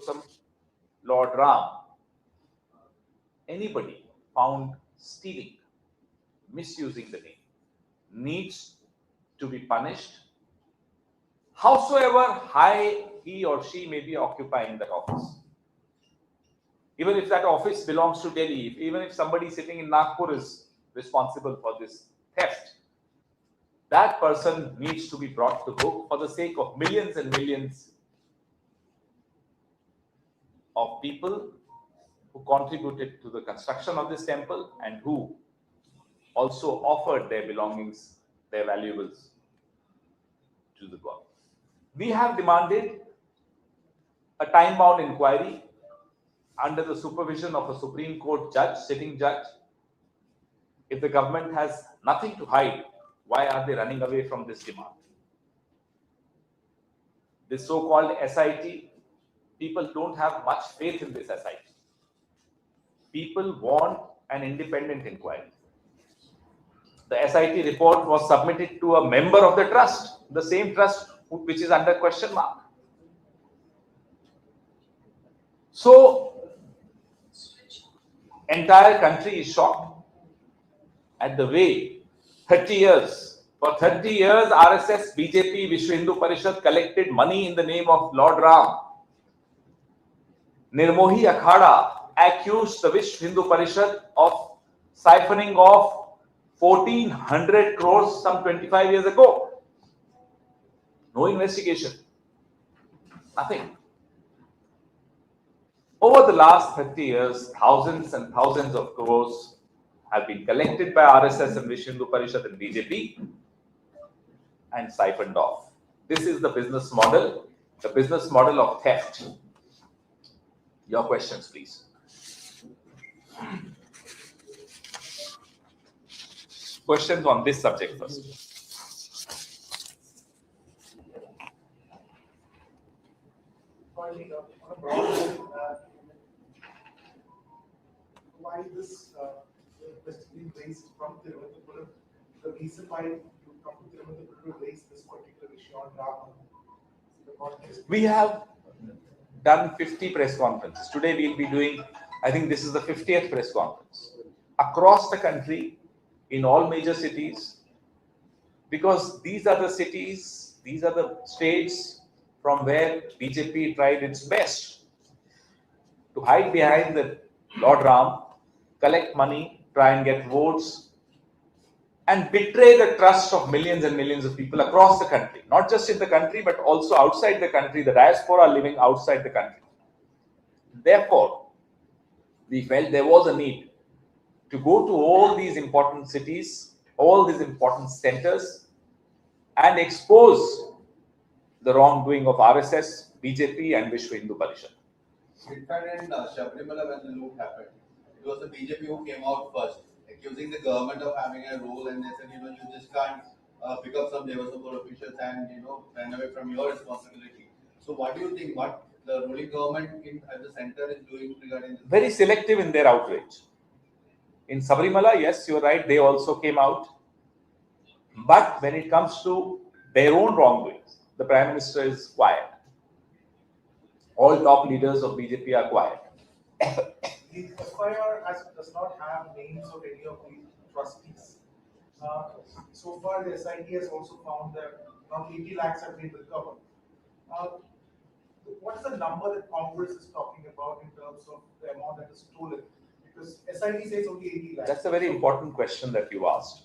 Purushottam, Lord Ram, anybody found stealing, misusing the name, needs to be punished, howsoever high he or she may be occupying that office. Even if that office belongs to Delhi, even if somebody sitting in Nagpur is responsible for this theft, that person needs to be brought to book for the sake of millions and millions of people who contributed to the construction of this temple and who also offered their belongings, their valuables to the god. We have demanded a time-bound inquiry under the supervision of a Supreme Court judge, sitting judge. If the government has nothing to hide, why are they running away from this demand? This so-called SIT, people don't have much faith in this SIT. People want an independent inquiry. The SIT report was submitted to a member of the trust, the same trust which is under question mark. So, entire country is shocked at the way 30 years, for 30 years RSS, BJP, Vishwa Hindu Parishad collected money in the name of Lord Ram. Nirmohi Akhada accused the Vishwa Hindu Parishad of siphoning off 1400 crores some 25 years ago. No investigation. Nothing. Over the last 30 years, thousands and thousands of crores have been collected by RSS and Vishwa Hindu Parishad and BJP and siphoned off. This is the business model of theft. Your questions, please. Questions on this subject first. Why this question being raised from Tirunelveli? The reason why you come to Tirunelveli to raise this particular issue on Rama? We have done 50 press conferences. Today we'll be doing, I think this is the 50th press conference across the country, in all major cities, because these are the cities, these are the states from where BJP tried its best to hide behind the Lord Ram, collect money, try and get votes, and betray the trust of millions and millions of people across the country, not just in the country, but also outside the country, the diaspora living outside the country. Therefore, we felt there was a need to go to all these important cities, all these important centers, and expose the wrongdoing of RSS, BJP, and Vishwa Hindu Parishad. In fact, in Sabrimala, when the loot happened, it was the BJP who came out first, accusing the government of having a role, and they said, you just can't pick up some Devasapur officials and, run away from your responsibility. So what do you think, what the ruling government at the center is doing regarding this? Very selective in their outrage. In Sabrimala, yes, you're right, they also came out. But when it comes to their own wrongdoings, the Prime Minister is quiet. All top leaders of BJP are quiet. The FIR does not have names of any of the trustees. So far, the SIT has also found that around 80 lakhs have been recovered. What's the number that Congress is talking about in terms of the amount that is stolen? Because SIT says only 80 lakhs. That's a very important question that you asked.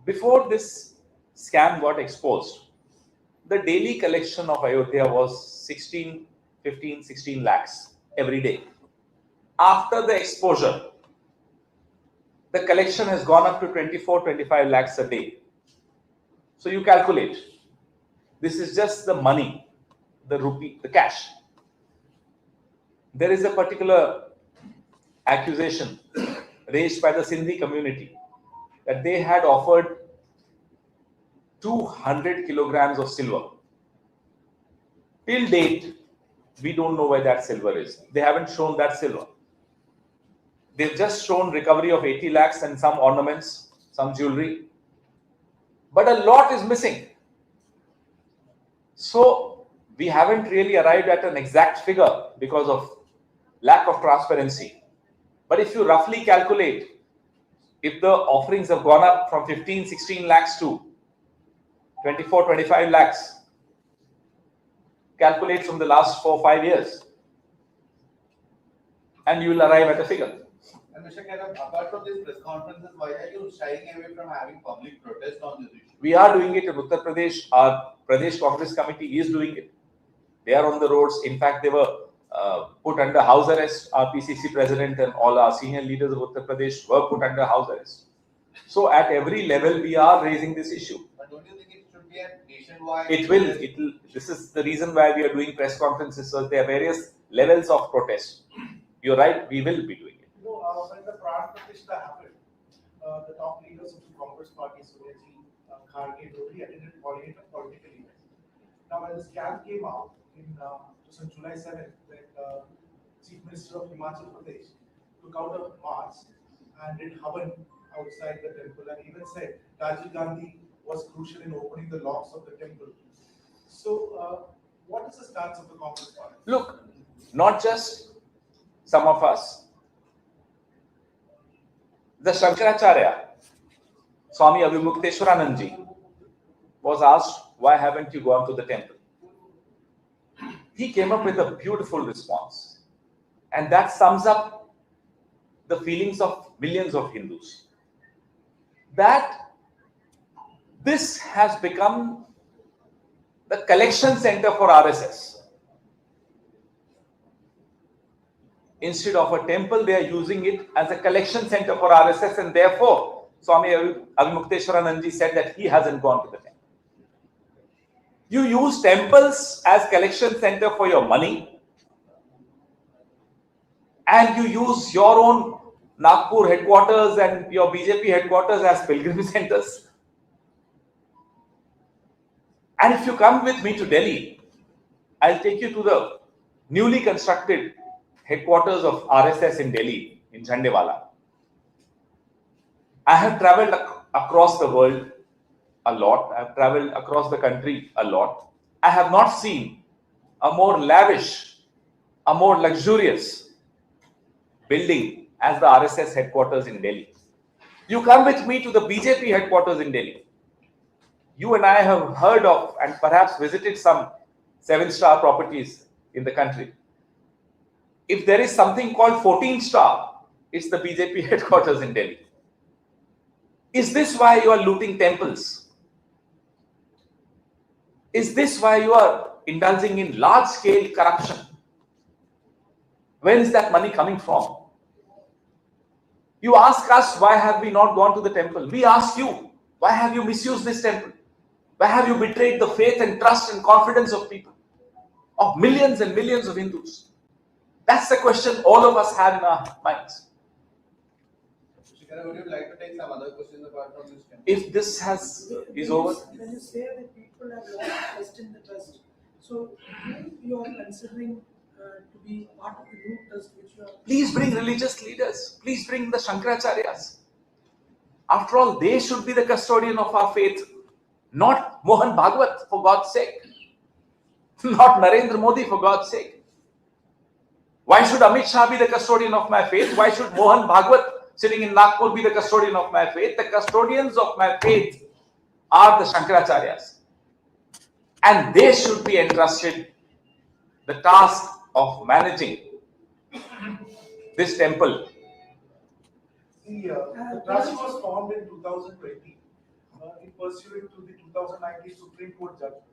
Before this scam got exposed, the daily collection of Ayodhya was 16 lakhs every day. After the exposure, the collection has gone up to 24-25 lakhs a day. So you calculate. This is just the money, the rupee, the cash. There is a particular accusation raised by the Sindhi community that they had offered 200 kilograms of silver. Till date, we don't know where that silver is. They haven't shown that silver. They've just shown recovery of 80 lakhs and some ornaments, some jewelry. But a lot is missing. So We haven't really arrived at an exact figure because of lack of transparency. But if you roughly calculate, if the offerings have gone up from 15, 16 lakhs to 24, 25 lakhs, calculate from the last 4-5 years, and you will arrive at a figure. And Mr. Khaira, apart from these press conferences, why are you shying away from having public protest on this issue? We are doing it in Uttar Pradesh. Our Pradesh Congress Committee is doing it. They are on the roads. In fact, they were put under house arrest. Our PCC president and all our senior leaders of Uttar Pradesh were put under house arrest. So at every level, we are raising this issue. But don't you think it should be a nationwide? It will. This is the reason why we are doing press conferences. So there are various levels of protest. You're right. We will be doing it. You know, when the Pran Pratishtha happened, the top leaders of the Congress party, Sonia-ji, Kharge, nobody attended a political event. Now, when the scam came out on July 7th, when Chief Minister of Himachal Pradesh took out a march and did Havan outside the temple and even said Rajiv Gandhi was crucial in opening the locks of the temple. So, what is the stance of the Congress party? Look, not just some of us. The Shankaracharya, Swami Avimukteswaranandji, was asked, why haven't you gone to the temple? He came up with a beautiful response. And that sums up the feelings of millions of Hindus. That this has become the collection center for RSS. Instead of a temple, they are using it as a collection center for RSS, and therefore, Swami Avimukteswaranandji said that he hasn't gone to the temple. You use temples as collection center for your money, and you use your own Nagpur headquarters and your BJP headquarters as pilgrim centers. And if you come with me to Delhi, I'll take you to the newly constructed headquarters of RSS in Delhi, in Jhandewala. I have traveled across the world a lot. I have traveled across the country a lot. I have not seen a more lavish, a more luxurious building as the RSS headquarters in Delhi. You come with me to the BJP headquarters in Delhi. You and I have heard of and perhaps visited some 7-star properties in the country. If there is something called 14-star, it's the BJP headquarters in Delhi. Is this why you are looting temples? Is this why you are indulging in large-scale corruption? Where is that money coming from? You ask us, why have we not gone to the temple? We ask you, why have you misused this temple? Why have you betrayed the faith and trust and confidence of people, of millions and millions of Hindus? That's the question all of us have in our minds. Shikara, would you like to take some other questions apart from this? If this is over, when you say that people have lost trust in the trust, so who you are considering to be part of the new trust which you are? please bring religious leaders. Please bring the Shankaracharyas. After all, they should be the custodian of our faith, not Mohan Bhagwat, for God's sake. Not Narendra Modi, for God's sake. Why should Amit Shah be the custodian of my faith? Why should Mohan Bhagwat sitting in Nagpur be the custodian of my faith? The custodians of my faith are the Shankaracharyas. And they should be entrusted the task of managing this temple. The trust was formed in 2020 in pursuant to the 2019 Supreme Court judgment.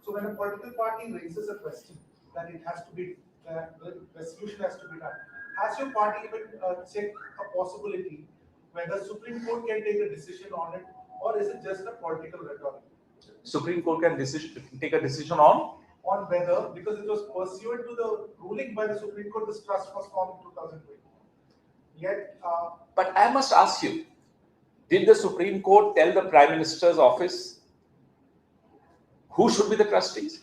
So when a political party raises a question that it has to be, that the resolution has to be done, has your party even checked a possibility whether Supreme Court can take a decision on it, or is it just a political rhetoric? Supreme Court can take a decision on? On whether, because it was pursuant to the ruling by the Supreme Court, this trust was formed in 2020. Yet, But I must ask you, did the Supreme Court tell the Prime Minister's office who should be the trustees?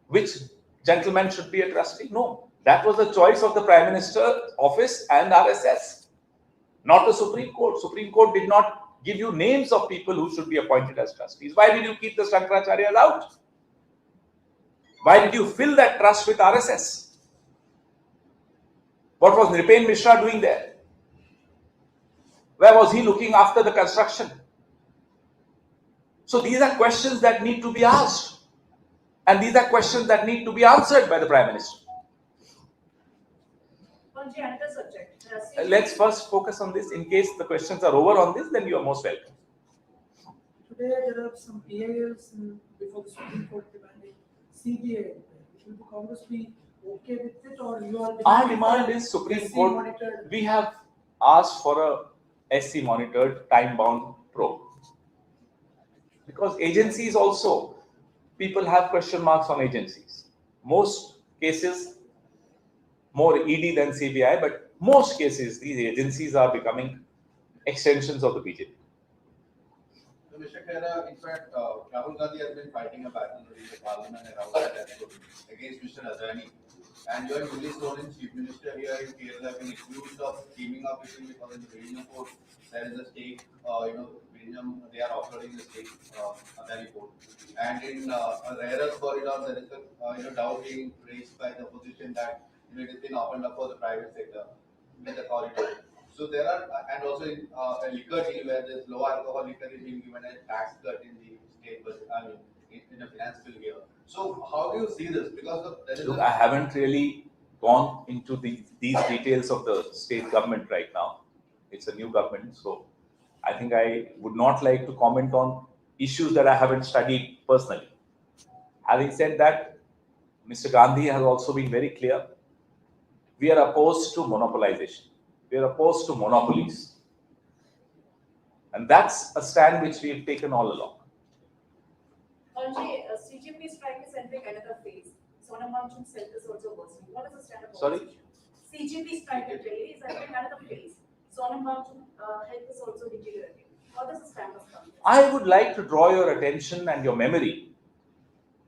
Which gentleman should be a trustee? No. That was the choice of the Prime Minister's office and RSS, not the Supreme Court. Supreme Court did not give you names of people who should be appointed as trustees. Why did you keep the Shankaracharyas out? Why did you fill that trust with RSS? What was Nripen Mishra doing there? Where was he looking after the construction? So these are questions that need to be asked. And these are questions that need to be answered by the Prime Minister. Another subject. Let's first focus on this. In case the questions are over on this, then you are most welcome. Today there are some PILs before the Supreme Court demanding CBI. Will the Congress be okay with it, or you are demanding? Our demand is Supreme Court. Monitored? We have asked for a SC monitored time-bound probe. Because agencies also, people have question marks on agencies. Most cases, more ED than CBI, but most cases, these agencies are becoming extensions of the BJP. So, Mr. Khera, in fact, Rahul Gandhi has been fighting a battle in the parliament and outside as well against Mr. Adani. And you are newly sworn in Chief Minister here in Kerala have been accused of teaming up with him because in the Virginia port there is a stake, they are offloading the stake, Adani port. And in a rare earth corridor, there is a doubt being raised by the opposition that it has been opened up for the private sector with the corridor. So there are, and also in a liquor deal where there's low alcohol liquor is being given a tax cut in the state, but in a finance bill here. So how do you see this? Because Look, I haven't really gone into these details of the state government right now. It's a new government, so I think I would not like to comment on issues that I haven't studied personally. Having said that, Mr. Gandhi has also been very clear. We are opposed to monopolization. We are opposed to monopolies. And that's a stand which we have taken all along. CGP strike is entering another phase. Sonam Wangchuk's health is also worsening. What is the stand of Sorry? CGP strike in Delhi is entering another phase. Sonam Wangchuk's health is also deteriorating. What is the stand of Congress? I would like to draw your attention and your memory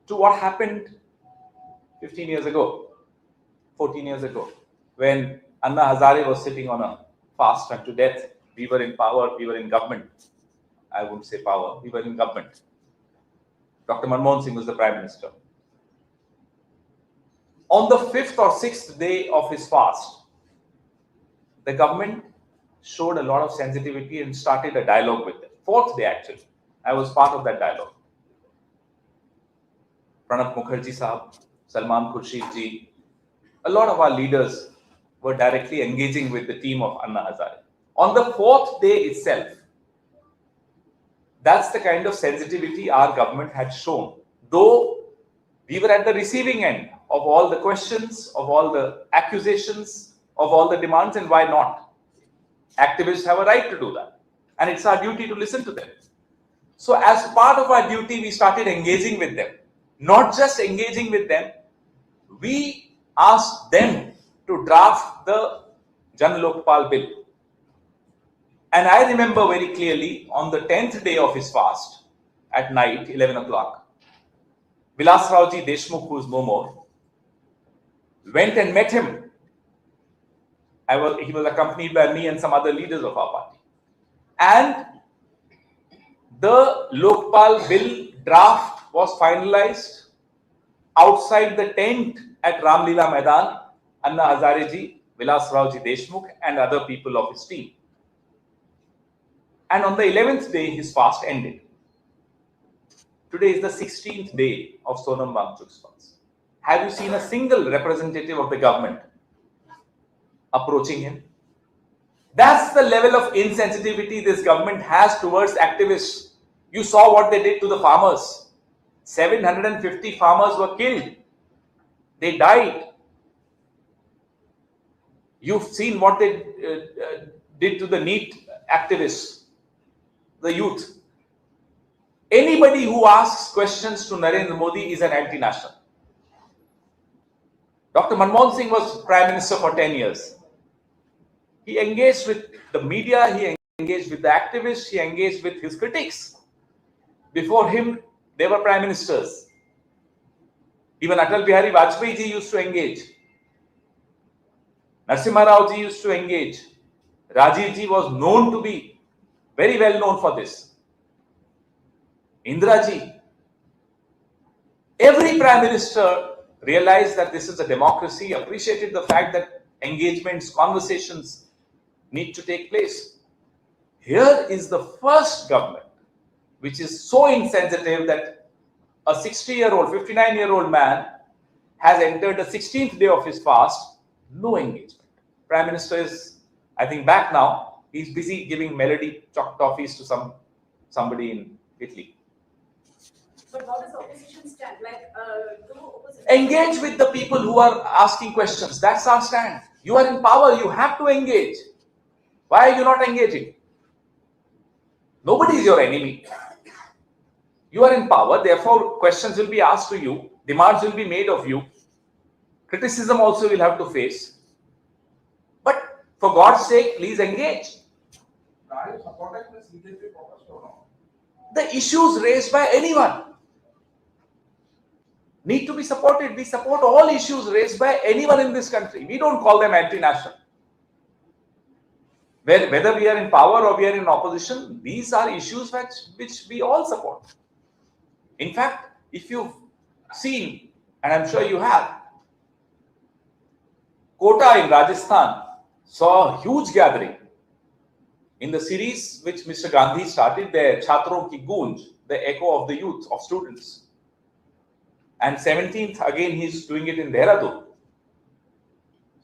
to what happened 15 years ago, 14 years ago, when Anna Hazare was sitting on a fast unto death. We were in power, we were in government. I wouldn't say power, we were in government. Dr. Manmohan Singh was the Prime Minister. On the 5th or 6th day of his fast, the government showed a lot of sensitivity and started a dialogue with them. 4th day, actually. I was part of that dialogue. Pranab Mukherjee Sahab, Salman Khurshid ji, a lot of our leaders were directly engaging with the team of Anna Hazare. On the 4th day itself, that's the kind of sensitivity our government had shown. Though we were at the receiving end of all the questions, of all the accusations, of all the demands, and why not? Activists have a right to do that. And it's our duty to listen to them. So as part of our duty, we started engaging with them. Not just engaging with them, we asked them to draft the Jan Lokpal bill. And I remember very clearly on the 10th day of his fast at night, 11 o'clock, Vilas Raoji Deshmukh, who is no more, went and met him. He was accompanied by me and some other leaders of our party. And the Lokpal bill draft was finalized outside the tent at Ramlila Maidan. Anna Hazare ji, Vilas Raoji Deshmukh, and other people of his team. And on the 11th day, his fast ended. Today is the 16th day of Sonam Wangchuk's fast. Have you seen a single representative of the government approaching him? That's the level of insensitivity this government has towards activists. You saw what they did to the farmers. 750 farmers were killed. They died. You've seen what they did to the NEET activists, the youth. Anybody who asks questions to Narendra Modi is an anti-national. Dr. Manmohan Singh was Prime Minister for 10 years. He engaged with the media, he engaged with the activists, he engaged with his critics. Before him, they were Prime Ministers. Even Atal Bihari Vajpayee ji used to engage. Narasimha Rao ji used to engage. Rajiv ji was known to be very well known for this. Indira ji. Every Prime Minister realized that this is a democracy, appreciated the fact that engagements, conversations need to take place. Here is the first government which is so insensitive that a 60-year-old, 59-year-old man has entered the 16th day of his fast, no engagement. Prime Minister is, I think, back now. He's busy giving melody toffees to somebody in Italy. But how does opposition stand? Like, do opposition Engage with the people who are asking questions. That's our stand. You are in power. You have to engage. Why are you not engaging? Nobody is your enemy. You are in power. Therefore, questions will be asked to you. Demands will be made of you. Criticism also will have to face. But for God's sake, please engage. The issues raised by anyone need to be supported. We support all issues raised by anyone in this country. We don't call them anti-national. Whether we are in power or we are in opposition, these are issues which we all support. In fact, if you've seen, and I'm sure you have, Kota in Rajasthan saw a huge gathering in the series which Mr. Gandhi started there, Chhatron Ki Goonj, the echo of the youth, of students. And 17th, again, he's doing it in Dehradun.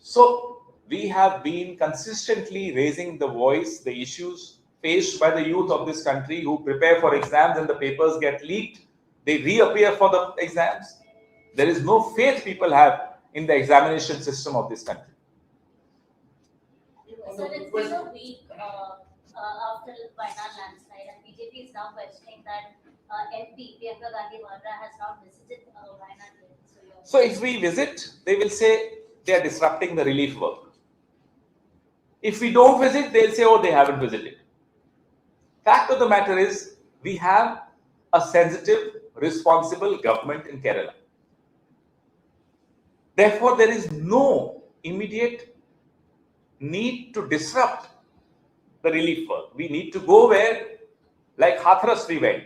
So, we have been consistently raising the voice, the issues faced by the youth of this country who prepare for exams and the papers get leaked. They reappear for the exams. There is no faith people have in the examination system of this country. So it's been a week after Wayanad landslide, and BJP is now questioning that MP Priyanka Gandhi Vadra has not visited Wayanad yet. So if we visit, they will say they are disrupting the relief work. If we don't visit, they'll say, oh, they haven't visited. Fact of the matter is, we have a sensitive, responsible government in Kerala. Therefore, there is no immediate need to disrupt the relief work. We need to go where, like Hathras we went,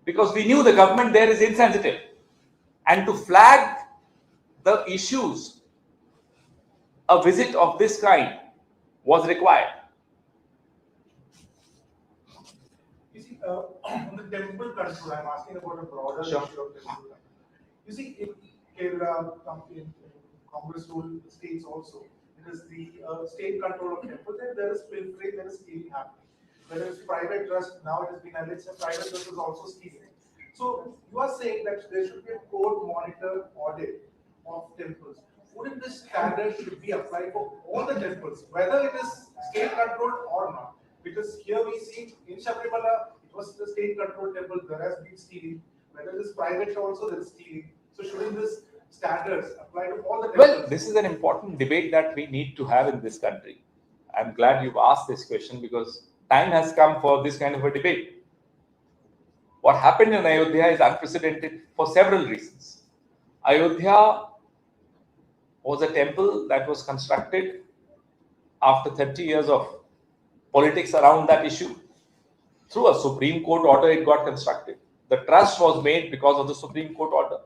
because we knew the government there is insensitive. And to flag the issues, a visit of this kind was required. You see, on the temple control, I'm asking about a broader issue of temple control. You see, in Kerala, in Congress rule states also, it is the state control of temples, and there is pilfering, there is stealing happening. Whether it's private trust, now it has been alleged that private trust is also stealing. So you are saying that there should be a court monitor audit of temples. Wouldn't this standard should be applied for all the temples, whether it is state controlled or not? Because here we see in Sabrimala, it was the state controlled temple, there has been stealing. Whether it is private also, there is stealing. So shouldn't this standards apply to all the temples? Well, this is an important debate that we need to have in this country. I'm glad you've asked this question because time has come for this kind of a debate. What happened in Ayodhya is unprecedented for several reasons. Ayodhya was a temple that was constructed after 30 years of politics around that issue. Through a Supreme Court order, it got constructed. The trust was made because of the Supreme Court order.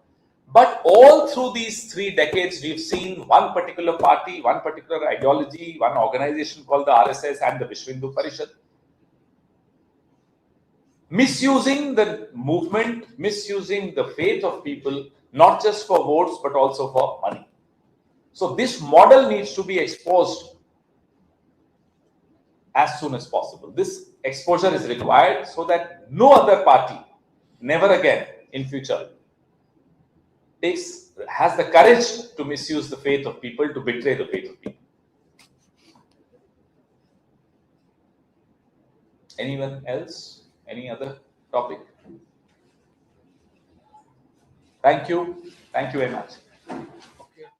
But all through these 3 decades, we've seen one particular party, one particular ideology, one organization called the RSS and the Vishwa Hindu Parishad, misusing the movement, misusing the faith of people, not just for votes, but also for money. So this model needs to be exposed as soon as possible. This exposure is required so that no other party, never again in future, has the courage to misuse the faith of people, to betray the faith of people. Anyone else? Any other topic? Thank you. Thank you very much.